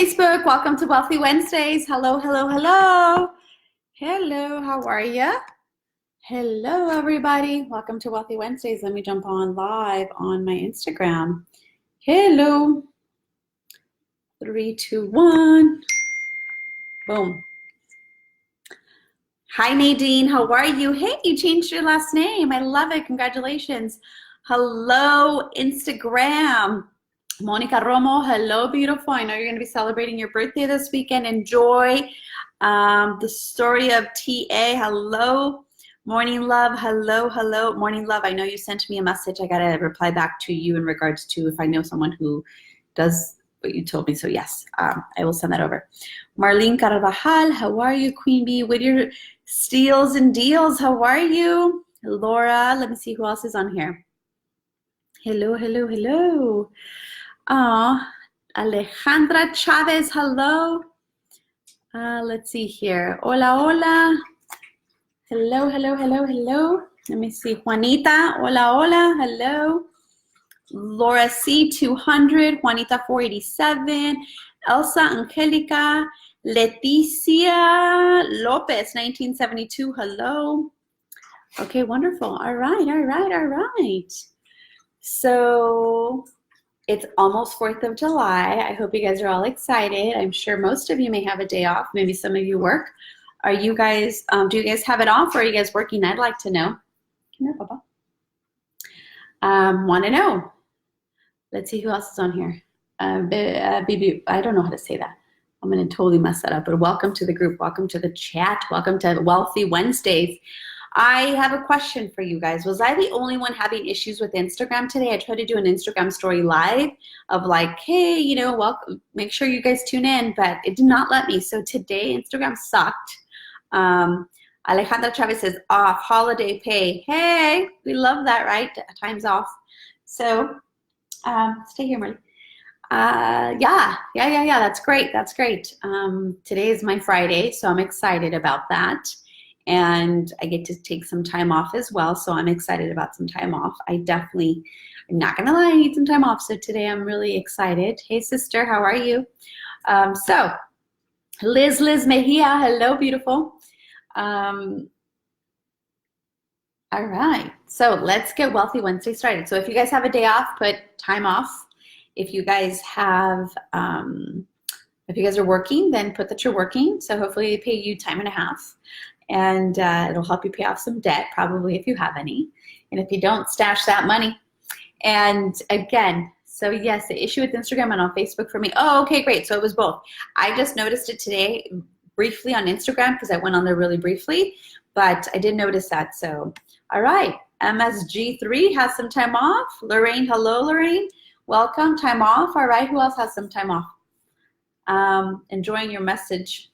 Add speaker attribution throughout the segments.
Speaker 1: Facebook. Welcome to Wealthy Wednesdays. Hello, hello, hello. Hello, how are you? Hello, everybody. Welcome to Wealthy Wednesdays. Let me jump on live on my Instagram. Hello. 3, 2, 1. Boom. Hi, Nadine. How are you? Hey, you changed your last name. I love it. Congratulations. Hello, Instagram. Monica Romo, hello, beautiful. I know you're going to be celebrating your birthday this weekend. Enjoy. The story of TA, hello. Morning love, hello, hello. Morning love, I know you sent me a message. I got to reply back to you in regards to if I know someone who does what you told me. So yes, I will send that over. Marlene Carvajal, how are you, Queen Bee? With your steals and deals, how are you? Laura, let me see who else is on here. Hello, hello, hello. Alejandra Chavez, hello. Let's see here. Hola, hola. Hello, hello, hello, hello. Let me see. Juanita, hola, hola, hello. Laura C, 200. Juanita, 487. Elsa Angelica. Leticia Lopez, 1972, hello. Okay, wonderful. All right, all right, all right. So it's almost 4th of July. I hope you guys are all excited. I'm sure most of you may have a day off. Maybe some of you work. Are you guys, do you guys have it off or are you guys working? I'd like to know. Come here, Papa. Want to know. Let's see who else is on here. Bibi, I don't know how to say that. I'm going to totally mess that up. But welcome to the group. Welcome to the chat. Welcome to Wealthy Wednesdays. I have a question for you guys. Was I the only one having issues with Instagram today? I tried to do an Instagram story live of like, hey, you know, welcome, make sure you guys tune in, but it did not let me. So today Instagram sucked. Alejandra Chavez says off, holiday pay. Hey, we love that, right? Time's off. So stay here, Marley. Yeah, that's great. That's great. Today is my Friday, so I'm excited about that. And I get to take some time off as well, so I'm excited about some time off. I'm not gonna lie, I need some time off, so today I'm really excited. Hey sister, how are you? So Liz Mejia, hello beautiful. All right, so let's get Wealthy Wednesday started. So if you guys have a day off, put time off. If you guys have, if you guys are working, then put that you're working. So hopefully they pay you time and a half. And it'll help you pay off some debt, probably if you have any. And if you don't, stash that money. And again, so yes, the issue with Instagram and on Facebook for me. Oh, okay, great. So it was both. I just noticed it today briefly on Instagram because I went on there really briefly, but I did notice that. So, all right. MSG3 has some time off. Lorraine, hello, Lorraine. Welcome, time off. All right, who else has some time off? Enjoying your message.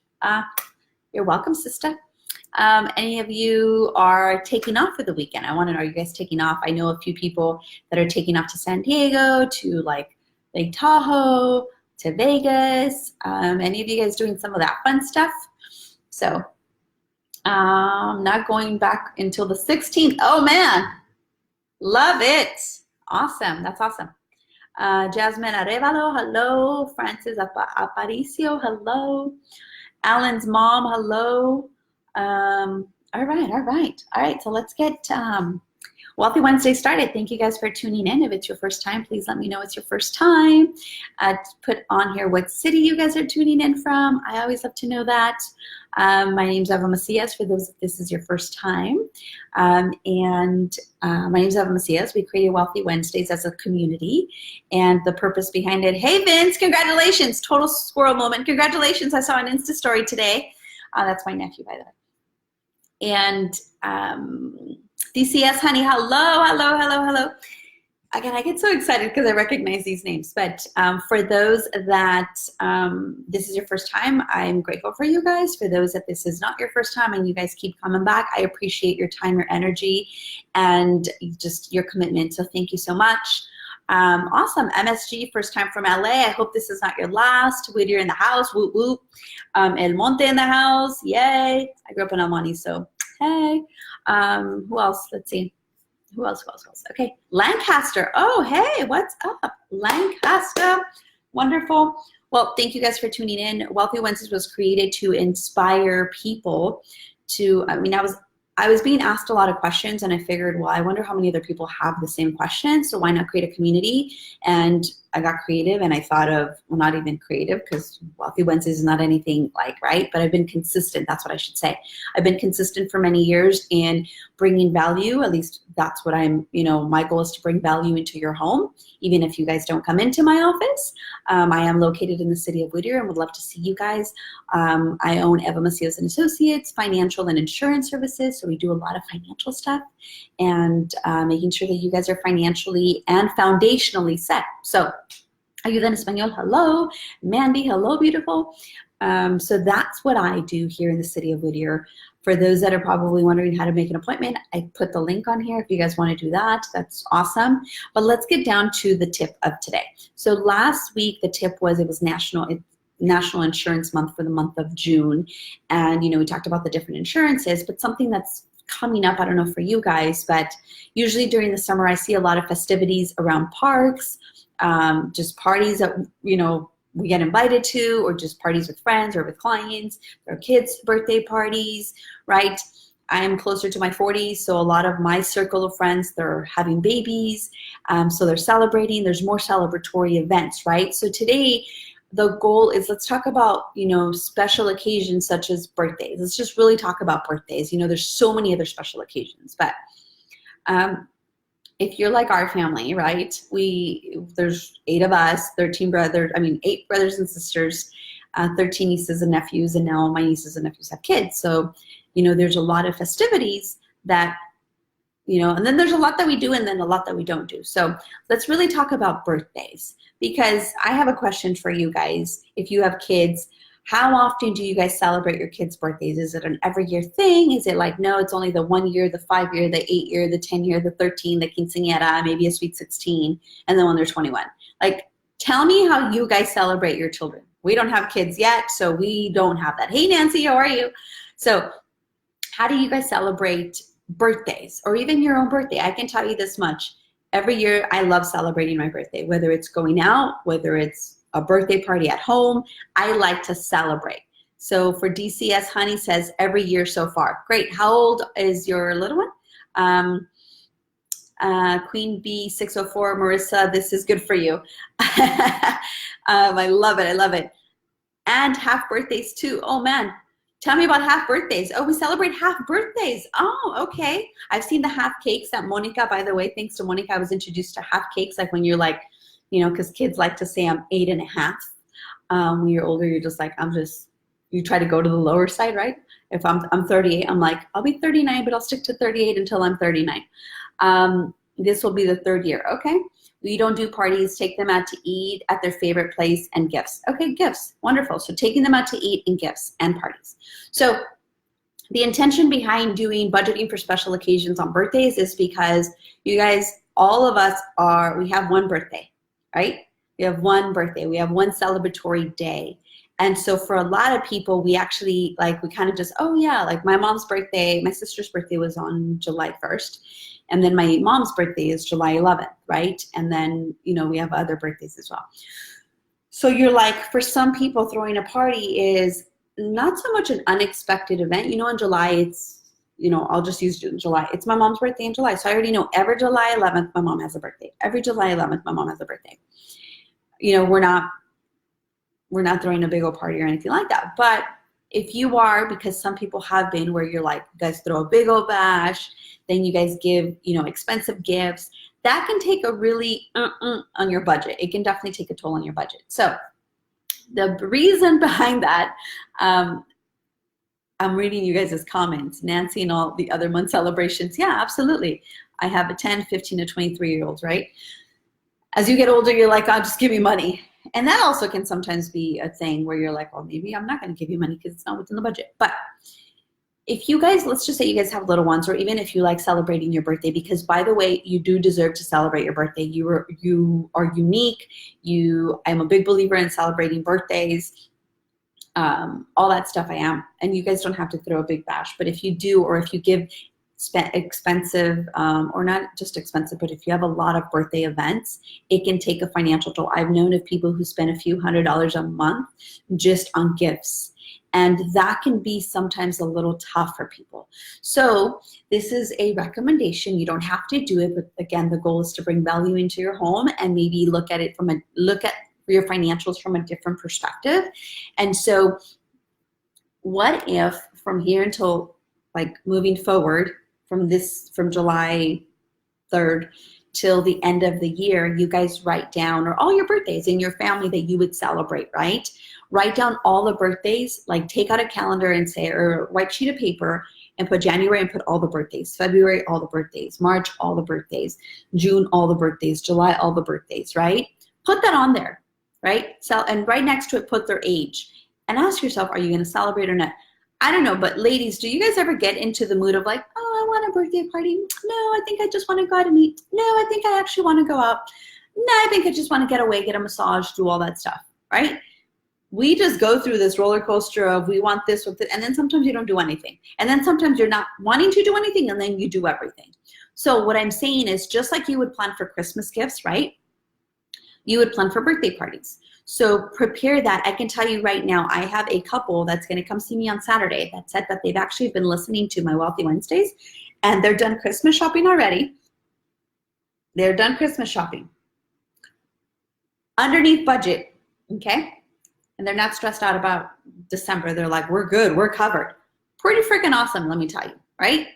Speaker 1: You're welcome, sister. Any of you are taking off for the weekend? I want to know, are you guys taking off? I know a few people that are taking off to San Diego, to like Lake Tahoe, to Vegas. Any of you guys doing some of that fun stuff? So not going back until the 16th. Oh man, love it. Awesome, that's awesome. Jasmine Arevalo, hello. Francis Aparicio, hello. Alan's mom, hello. All right. So let's get Wealthy Wednesday started. Thank you guys for tuning in. If it's your first time, please let me know it's your first time. Put on here what city you guys are tuning in from. I always love to know that. My name's Eva Macias, for those if this is your first time. My name's Eva Macias. We created Wealthy Wednesdays as a community. And the purpose behind it, hey Vince, congratulations. Total squirrel moment. Congratulations. I saw an Insta story today. That's my nephew, by the way. And DCS honey, hello. Again, I get so excited because I recognize these names. But for those that this is your first time, I'm grateful for you guys. For those that this is not your first time and you guys keep coming back, I appreciate your time, your energy, and just your commitment. So thank you so much. Awesome. MSG, first time from LA. I hope this is not your last. Whittier in the house. Whoop, whoop. El Monte in the house. Yay. I grew up in El Monte, so hey. Who else? Let's see. Who else? Okay. Lancaster. Oh, hey, what's up? Lancaster. Wonderful. Well, thank you guys for tuning in. Wealthy Wednesdays was created to inspire people to, I was being asked a lot of questions, and I figured, well, I wonder how many other people have the same questions, so why not create a community? And I got creative, and I thought of, well, not even creative, because Wealthy Wednesdays is not anything like, right? But I've been consistent, that's what I should say. I've been consistent for many years in bringing value. At least that's what I'm, my goal is to bring value into your home, even if you guys don't come into my office. I am located in the city of Whittier and would love to see you guys. I own Eva Macios and Associates, financial and insurance services. So we do a lot of financial stuff and making sure that you guys are financially and foundationally set. So Ayuda en Español, hello. Mandy, hello, beautiful. So that's what I do here in the city of Whittier. For those that are probably wondering how to make an appointment, I put the link on here if you guys want to do that. That's awesome. But let's get down to the tip of today. So last week, the tip was, it was National Insurance Month for the month of June. And, we talked about the different insurances, but something that's coming up, I don't know for you guys, but usually during the summer, I see a lot of festivities around parks, just parties that, we get invited to, or just parties with friends or with clients, or kids' birthday parties, right? I am closer to my 40s, so a lot of my circle of friends, they're having babies, so they're celebrating. There's more celebratory events, right? So today, the goal is, let's talk about, special occasions such as birthdays. Let's just really talk about birthdays. There's so many other special occasions, but if you're like our family, right? There's 8 of us, 8 brothers and sisters, 13 nieces and nephews, and now my nieces and nephews have kids. So, there's a lot of festivities that, and then there's a lot that we do and then a lot that we don't do. So let's really talk about birthdays, because I have a question for you guys. If you have kids, how often do you guys celebrate your kids' birthdays? Is it an every year thing? Is it like, no, it's only the 1 year, the 5 year, the 8 year, the 10 year, the 13, the quinceañera, maybe a sweet 16, and then when they're 21? Like, tell me how you guys celebrate your children. We don't have kids yet, so we don't have that. Hey, Nancy, how are you? So how do you guys celebrate birthdays, or even your own birthday? I can tell you this much. Every year, I love celebrating my birthday, whether it's going out, whether it's a birthday party at home. I like to celebrate. So for DCS, Honey says every year so far. Great. How old is your little one? Queen B604, Marissa, this is good for you. I love it. I love it. And half birthdays too. Oh man, tell me about half birthdays. Oh, we celebrate half birthdays. Oh, okay. I've seen the half cakes that Monica, by the way, thanks to Monica, I was introduced to half cakes, like when you're like, because kids like to say I'm 8.5. When you're older, you're just like, you try to go to the lower side, right? If I'm 38, I'm like, I'll be 39, but I'll stick to 38 until I'm 39. This will be the 3rd year. Okay. We don't do parties, take them out to eat at their favorite place, and gifts. Okay, gifts, wonderful. So taking them out to eat and gifts and parties. So the intention behind doing budgeting for special occasions on birthdays is because you guys, all of us we have one birthday. Right? We have one birthday. We have one celebratory day. And so for a lot of people, we actually, we kind of just, oh yeah, like my mom's birthday, my sister's birthday was on July 1st. And then my mom's birthday is July 11th, right? And then, we have other birthdays as well. So you're like, for some people, throwing a party is not so much an unexpected event. In July, it's, I'll just use July. It's my mom's birthday in July. So I already know every July 11th, my mom has a birthday. Every July 11th, my mom has a birthday. We're not throwing a big old party or anything like that. But if you are, because some people have been, where you're like, you guys throw a big old bash, then you guys give, expensive gifts, that can take a really on your budget. It can definitely take a toll on your budget. So the reason behind that, I'm reading you guys' comments. Nancy and all the other month celebrations. Yeah, absolutely. I have a 10, 15 to 23-year-olds, right? As you get older, you're like, oh, just give me money. And that also can sometimes be a thing where you're like, well, maybe I'm not going to give you money because it's not within the budget. But if you guys, let's just say you guys have little ones, or even if you like celebrating your birthday, because by the way, you do deserve to celebrate your birthday. You are unique. I'm a big believer in celebrating birthdays. All that stuff I am. And you guys don't have to throw a big bash. But if you do, or if you give expensive, or not just expensive, but if you have a lot of birthday events, it can take a financial toll. I've known of people who spend a few $100s a month just on gifts. And that can be sometimes a little tough for people. So this is a recommendation. You don't have to do it, but again, the goal is to bring value into your home and maybe look at your financials from a different perspective. And so what if from here until like moving forward from July 3rd till the end of the year, you guys write down, or all your birthdays in your family that you would celebrate, right? Write down all the birthdays, like take out a calendar and say, or a white sheet of paper and put January and put all the birthdays, February, all the birthdays, March, all the birthdays, June, all the birthdays, July, all the birthdays, right? Put that on there, right? So, and right next to it, put their age and ask yourself, are you going to celebrate or not? I don't know, but ladies, do you guys ever get into the mood of like, oh, I want a birthday party? No, I think I just want to go out and eat. No, I think I actually want to go out. No, I think I just want to get away, get a massage, do all that stuff, right? We just go through this roller coaster of we want this, and then sometimes you don't do anything. And then sometimes you're not wanting to do anything, and then you do everything. So what I'm saying is, just like you would plan for Christmas gifts, right? You would plan for birthday parties. So prepare that. I can tell you right now, I have a couple that's going to come see me on Saturday that said that they've actually been listening to my Wealthy Wednesdays, and they're done Christmas shopping already. They're done Christmas shopping. Underneath budget, okay? And they're not stressed out about December. They're like, we're good, we're covered. Pretty freaking awesome, let me tell you, right?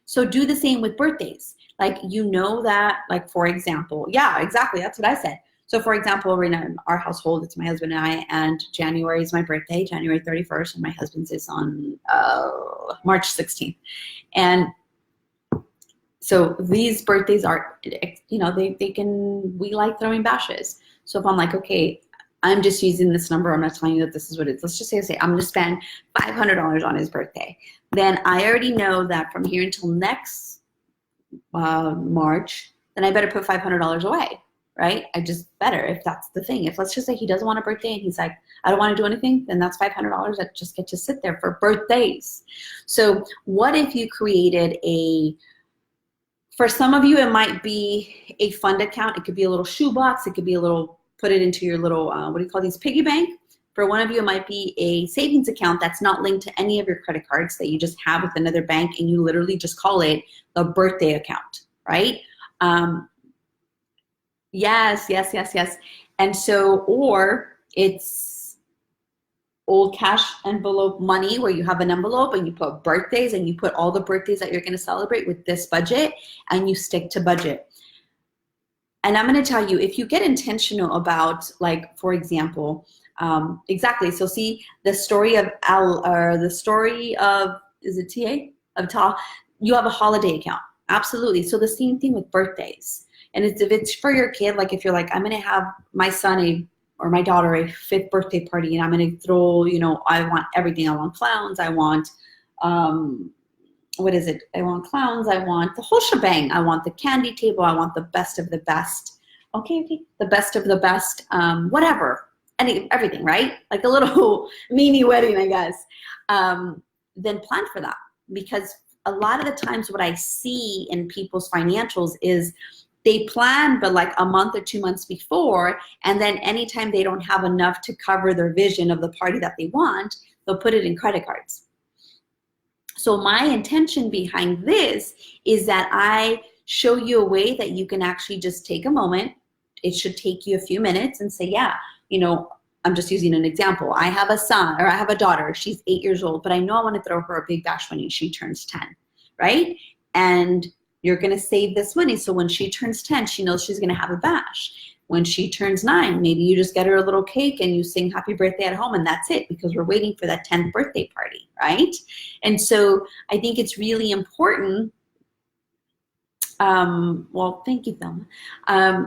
Speaker 1: So do the same with birthdays. Like, you know that, like, for example, yeah, exactly, that's what I said. So for example, right now in our household, it's my husband and I, and January is my birthday, January 31st, and my husband's is on March 16th. And so these birthdays are, you know, we like throwing bashes. So if I'm like, okay, I'm just using this number, I'm not telling you that this is what it is. Let's just say I'm going to spend $500 on his birthday. Then I already know that from here until next March, then I better put $500 away, right? I just better, if that's the thing. If let's just say he doesn't want a birthday and he's like, I don't want to do anything, then that's $500 that just get to sit there for birthdays. So what if you created for some of you, it might be a fund account. It could be a little shoebox. It could be a little, put it into your little, what do you call these, piggy bank. For one of you, it might be a savings account that's not linked to any of your credit cards that you just have with another bank, and you literally just call it the birthday account, right? Yes. And so, or it's old cash envelope money where you have an envelope and you put birthdays and you put all the birthdays that you're going to celebrate with this budget, and you stick to budget. And I'm going to tell you, if you get intentional about, like, for example, exactly. So see the story of is it TA? Of Ta, you have a holiday account. Absolutely. So the same thing with birthdays. And if it's for your kid, like if you're like, I'm going to have my son or my daughter a 5th birthday party, and I'm going to throw, you know, I want everything. I want clowns. I want, what is it? I want clowns. I want the whole shebang. I want the candy table. I want the best of the best. Okay. The best of the best, whatever. Everything, right? Like a little mini wedding, I guess. Then plan for that, because a lot of the times what I see in people's financials is they plan, but like a month or 2 months before, and then anytime they don't have enough to cover their vision of the party that they want, they'll put it in credit cards. So my intention behind this is that I show you a way that you can actually just take a moment. It should take you a few minutes and say, yeah, you know, I'm just using an example. I have a son, or I have a daughter. She's 8 years old, but I know I want to throw her a big bash when she turns 10, right? And you're going to save this money. So when she turns 10, she knows she's going to have a bash. When she turns 9, maybe you just get her a little cake and you sing happy birthday at home, and that's it, because we're waiting for that 10th birthday party, right? And so I think it's really important. Well, thank you, Thelma.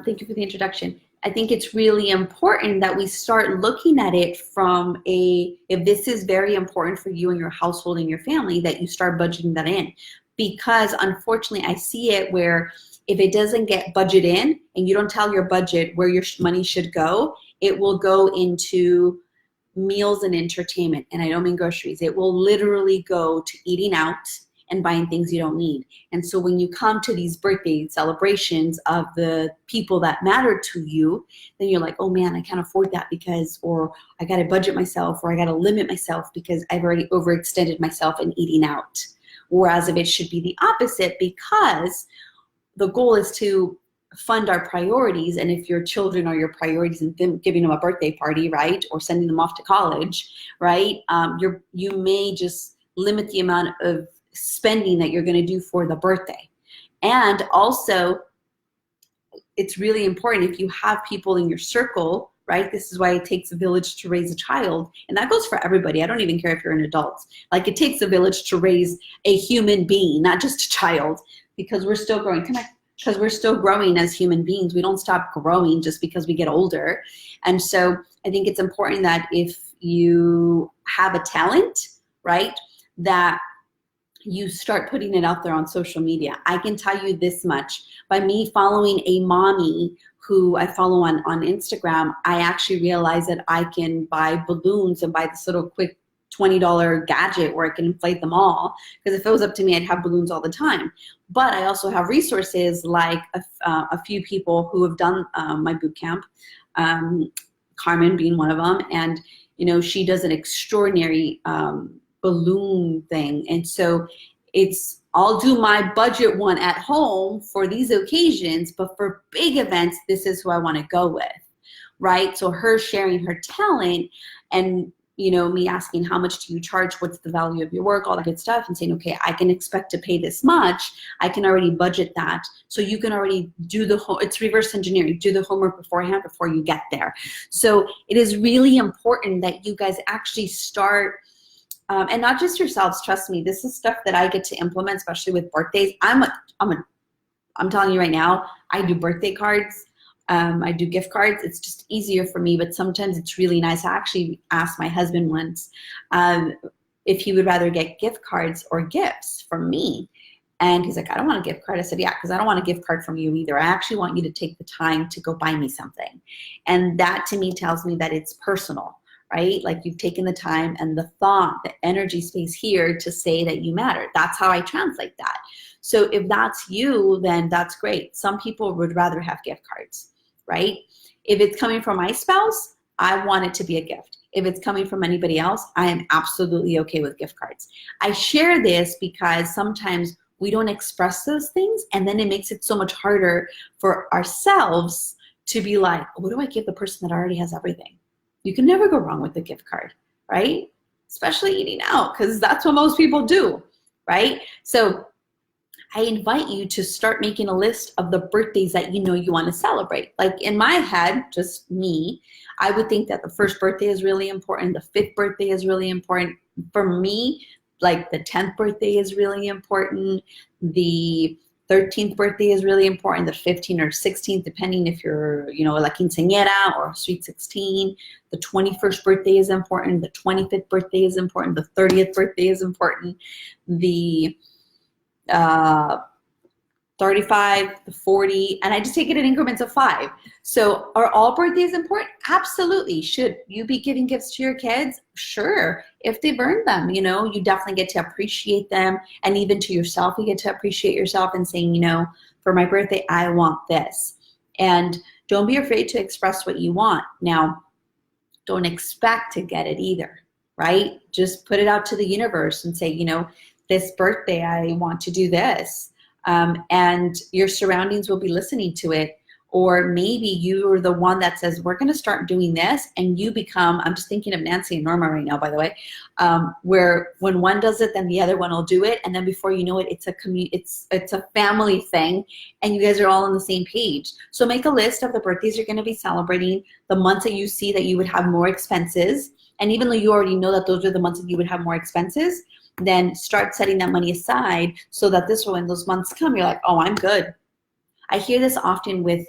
Speaker 1: Thank you for the introduction. I think it's really important that we start looking at it from if this is very important for you and your household and your family, that you start budgeting that in. Because unfortunately, I see it where if it doesn't get budgeted in and you don't tell your budget where your money should go, it will go into meals and entertainment. And I don't mean groceries. It will literally go to eating out, and buying things you don't need. And so when you come to these birthday celebrations of the people that matter to you, then you're like, oh man, I can't afford that because, or I got to budget myself, or I got to limit myself because I've already overextended myself in eating out. Whereas if it should be the opposite, because the goal is to fund our priorities, and if your children are your priorities and them giving them a birthday party, right, or sending them off to college, right, you may just limit the amount of spending that you're going to do for the birthday. And also, it's really important if you have people in your circle, right? This is why it takes a village to raise a child. And that goes for everybody. I don't even care if you're an adult. Like, it takes a village to raise a human being, not just a child, because we're still growing. Because we're still growing as human beings. We don't stop growing just because we get older. And so I think it's important that if you have a talent, right, that you start putting it out there on social media. I can tell you this much. By me following a mommy who I follow on Instagram, I actually realized that I can buy balloons and buy this little quick $20 gadget where I can inflate them all. Because if it was up to me, I'd have balloons all the time. But I also have resources like a few people who have done my boot camp, Carmen being one of them. And, you know, she does an extraordinary balloon thing. And so I'll do my budget one at home for these occasions, but for big events, this is who I want to go with, right? So her sharing her talent and, you know, me asking how much do you charge, what's the value of your work, all that good stuff, and saying, okay, I can expect to pay this much. I can already budget that. So you can already do it's reverse engineering, do the homework beforehand before you get there. So it is really important that you guys actually start, and not just yourselves, trust me, this is stuff that I get to implement, especially with birthdays. I'm telling you right now, I do birthday cards. I do gift cards. It's just easier for me, but sometimes it's really nice. I actually asked my husband once if he would rather get gift cards or gifts from me. And he's like, I don't want a gift card. I said, yeah, because I don't want a gift card from you either. I actually want you to take the time to go buy me something. And that to me tells me that it's personal, right? Like, you've taken the time and the thought, the energy space here to say that you matter. That's how I translate that. So if that's you, then that's great. Some people would rather have gift cards, right? If it's coming from my spouse, I want it to be a gift. If it's coming from anybody else, I am absolutely okay with gift cards. I share this because sometimes we don't express those things, and then it makes it so much harder for ourselves to be like, what do I give the person that already has everything? You can never go wrong with a gift card, right? Especially eating out, because that's what most people do, right? So I invite you to start making a list of the birthdays that you know you want to celebrate. Like, in my head, just me, I would think that the first birthday is really important. The 5th birthday is really important. For me, like, the 10th birthday is really important. The 13th birthday is really important. The 15th or 16th, depending if you're, you know, la quinceañera or sweet 16. The 21st birthday is important. The 25th birthday is important. The 30th birthday is important. The 35, the 40, and I just take it in increments of 5. So are all birthdays important? Absolutely. Should you be giving gifts to your kids? Sure. If they've earned them, you know, you definitely get to appreciate them. And even to yourself, you get to appreciate yourself and saying, you know, for my birthday, I want this. And don't be afraid to express what you want. Now, don't expect to get it either, right? Just put it out to the universe and say, you know, this birthday, I want to do this. And your surroundings will be listening to it. Or maybe you're the one that says, we're going to start doing this, and you become, I'm just thinking of Nancy and Norma right now, by the way, where when one does it, then the other one will do it. And then before you know it, it's a family thing, and you guys are all on the same page. So make a list of the birthdays you're going to be celebrating, the months that you see that you would have more expenses. And even though you already know that those are the months that you would have more expenses, then start setting that money aside so that this way, when those months come, you're like, oh, I'm good. I hear this often with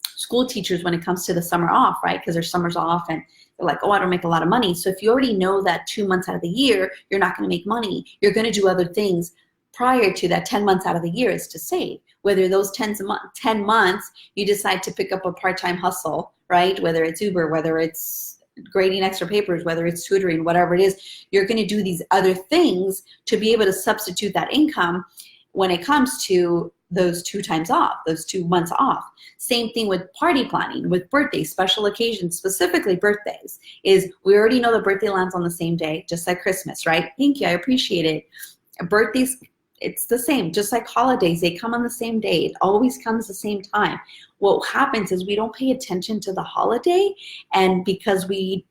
Speaker 1: school teachers when it comes to the summer off, right? Because their summer's off and they're like, oh, I don't make a lot of money. So if you already know that 2 months out of the year, you're not going to make money, you're going to do other things prior to that 10 months out of the year is to save. Whether those 10 months you decide to pick up a part-time hustle, right? Whether it's Uber, whether it's grading extra papers, whether it's tutoring, whatever it is, you're going to do these other things to be able to substitute that income when it comes to those 2 times off, those 2 months off. Same thing with party planning, with birthdays, special occasions, specifically birthdays, is we already know the birthday lands on the same day, just like Christmas, right? Thank you, I appreciate it. Birthdays, it's the same, just like holidays, they come on the same day. It always comes the same time. What happens is we don't pay attention to the holiday, and because we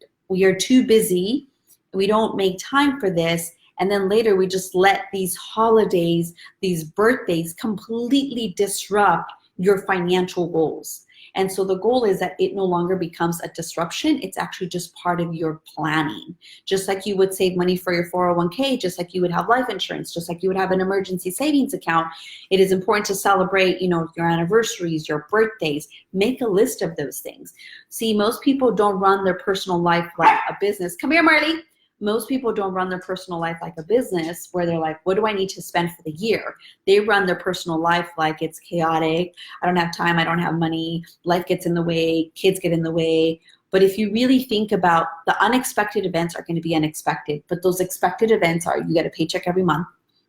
Speaker 1: are too busy, we don't make time for this, and then later we just let these holidays, these birthdays completely disrupt your financial goals. And so the goal is that it no longer becomes a disruption. It's actually just part of your planning. Just like you would save money for your 401k, just like you would have life insurance, just like you would have an emergency savings account. It is important to celebrate, your anniversaries, your birthdays. Make a list of those things. See, most people don't run their personal life like a business. Come here, Marley. Most people don't run their personal life like a business where they're like, what do I need to spend for the year? They run their personal life like it's chaotic. I don't have time. I don't have money. Life gets in the way. Kids get in the way. But if you really think about the unexpected events are going to be unexpected. But those expected events are you get a paycheck every month,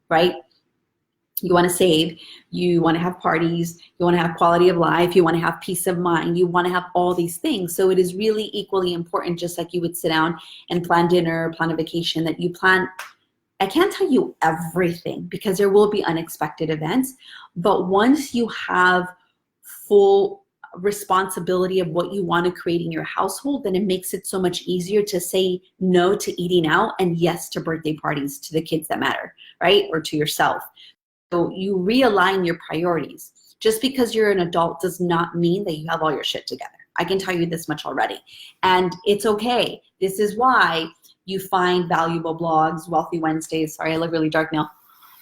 Speaker 1: right? You want to save, you want to have parties, you want to have quality of life, you want to have peace of mind, you want to have all these things. So it is really equally important, just like you would sit down and plan dinner, plan a vacation, that you plan. I can't tell you everything because there will be unexpected events, but once you have full responsibility of what you want to create in your household, then it makes it so much easier to say no to eating out and yes to birthday parties to the kids that matter, right? Or to yourself. So you realign your priorities. Just because you're an adult does not mean that you have all your shit together. I can tell you this much already. And it's okay. This is why you find valuable blogs, Wealthy Wednesdays, sorry, I look really dark now,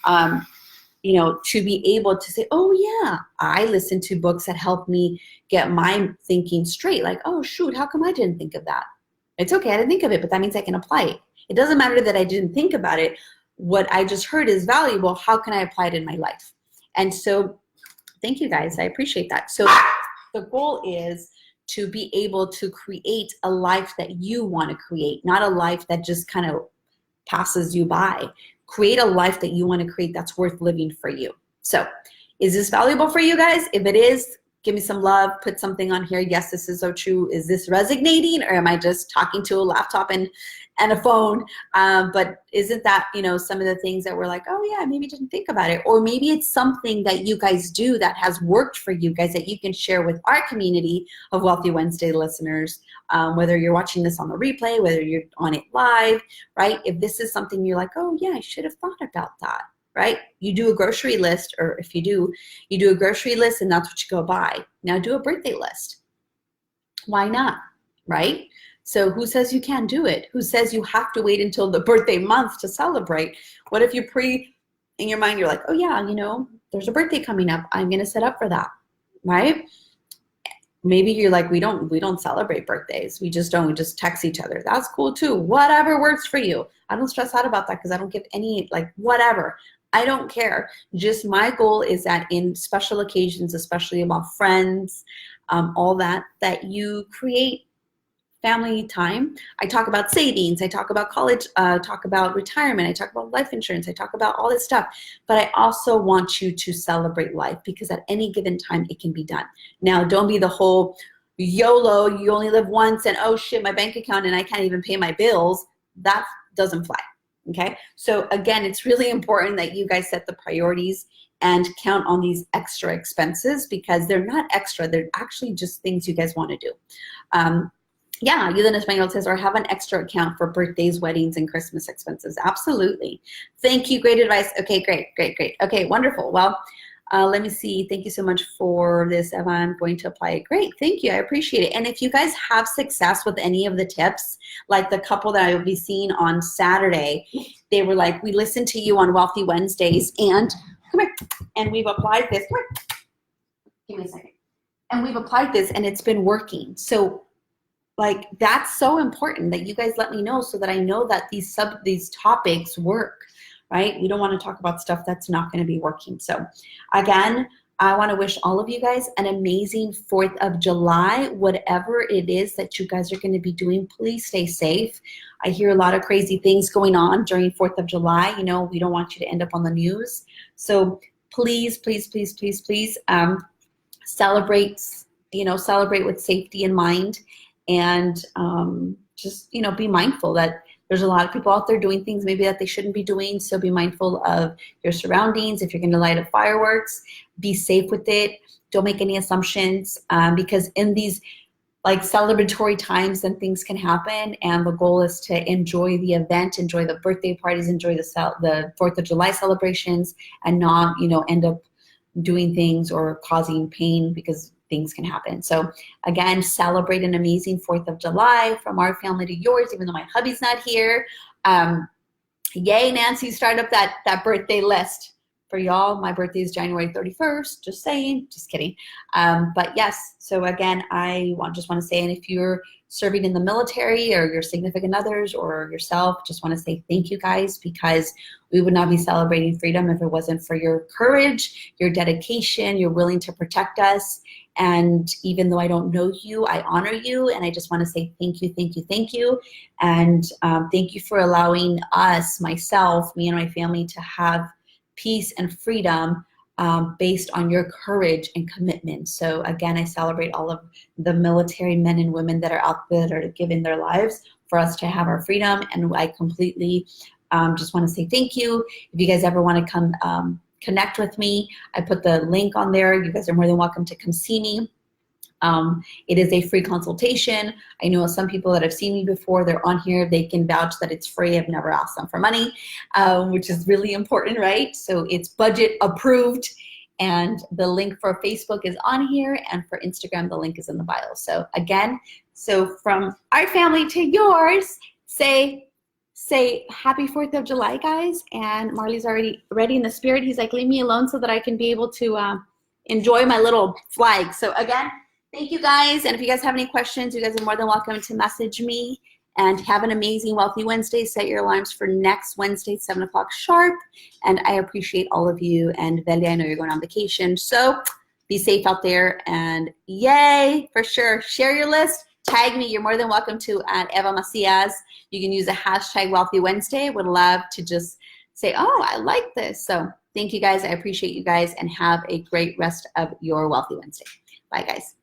Speaker 1: to be able to say, oh yeah, I listened to books that helped me get my thinking straight. Like, oh shoot, how come I didn't think of that? It's okay, I didn't think of it, but that means I can apply it. It doesn't matter that I didn't think about it. What I just heard is valuable. How can I apply it in my life? And so thank you guys. I appreciate that. So the goal is to be able to create a life that you want to create, not a life that just kind of passes you by. Create a life that you want to create that's worth living for you. So is this valuable for you guys? If it is, give me some love, put something on here. Yes, this is so true. Is this resonating, or am I just talking to a laptop and a phone? But isn't that, some of the things that we're like, oh yeah, maybe didn't think about it. Or maybe it's something that you guys do that has worked for you guys that you can share with our community of Wealthy Wednesday listeners, whether you're watching this on the replay, whether you're on it live, right? If this is something you're like, oh yeah, I should have thought about that. Right? You do a grocery list, or if you do a grocery list and that's what you go buy. Now do a birthday list. Why not? Right? So who says you can't do it? Who says you have to wait until the birthday month to celebrate? What if you in your mind, you're like, oh yeah, there's a birthday coming up. I'm going to set up for that. Right? Maybe you're like, we don't celebrate birthdays. We just text each other. That's cool too. Whatever works for you. I don't stress out about that because I don't give any, whatever. I don't care. Just my goal is that in special occasions, especially about friends, all that you create family time. I talk about savings. I talk about college, talk about retirement. I talk about life insurance. I talk about all this stuff. But I also want you to celebrate life because at any given time, it can be done. Now, don't be the whole YOLO, you only live once, and oh shit, my bank account and I can't even pay my bills. That doesn't fly. Okay, so again, it's really important that you guys set the priorities and count on these extra expenses because they're not extra. They're actually just things you guys want to do. Yeah, Ayuda en Español says, or have an extra account for birthdays, weddings, and Christmas expenses. Absolutely. Thank you. Great advice. Okay, great. Okay, wonderful. Well, let me see. Thank you so much for this, Eva. I'm going to apply it. Great. Thank you. I appreciate it. And if you guys have success with any of the tips, like the couple that I will be seeing on Saturday, they were like, we listened to you on Wealthy Wednesdays and come here. And we've applied this. Come here. Give me a second. And we've applied this and it's been working. So that's so important that you guys let me know so that I know that these topics work. Right? We don't want to talk about stuff that's not going to be working. So again, I want to wish all of you guys an amazing 4th of July. Whatever it is that you guys are going to be doing, please stay safe. I hear a lot of crazy things going on during 4th of July. You know, we don't want you to end up on the news. So please, please, please, please, please celebrate, celebrate with safety in mind, and just, be mindful that there's a lot of people out there doing things maybe that they shouldn't be doing. So be mindful of your surroundings. If you're going to light up fireworks, be safe with it. Don't make any assumptions, because in these like celebratory times, then things can happen. And the goal is to enjoy the event, enjoy the birthday parties, enjoy the 4th of July celebrations, and not, end up doing things or causing pain, because things can happen. So again, celebrate an amazing 4th of July from our family to yours, even though my hubby's not here. Yay, Nancy, start up that birthday list for y'all. My birthday is January 31st, just saying, just kidding. But yes, so again, I just want to say, and if you're serving in the military or your significant others or yourself, just want to say thank you guys, because we would not be celebrating freedom if it wasn't for your courage, your dedication, you're willing to protect us. And even though I don't know you, I honor you, and I just want to say thank you, thank you, thank you. And thank you for allowing us, myself, me and my family, to have peace and freedom based on your courage and commitment. So again, I celebrate all of the military men and women that are out there that are giving their lives for us to have our freedom. And I completely just want to say thank you. If you guys ever want to come connect with me, I put the link on there. You guys are more than welcome to come see me. It is a free consultation. I know some people that have seen me before, they're on here, they can vouch that it's free. I've never asked them for money, which is really important, right? So it's budget approved, and the link for Facebook is on here, and for Instagram, the link is in the bio. So again, so from our family to yours, say happy 4th of July, guys. And Marley's already ready in the spirit. He's like, leave me alone so that I can be able to enjoy my little flag. So again, thank you guys. And if you guys have any questions, you guys are more than welcome to message me. And have an amazing Wealthy Wednesday. Set your alarms for next Wednesday, 7 o'clock sharp. And I appreciate all of you. And Velia, I know you're going on vacation, so be safe out there. And yay, for sure. Share your list. Tag me. You're more than welcome to at Eva Macias. You can use the hashtag Wealthy Wednesday. Would love to just say, oh, I like this. So thank you guys. I appreciate you guys, and have a great rest of your Wealthy Wednesday. Bye, guys.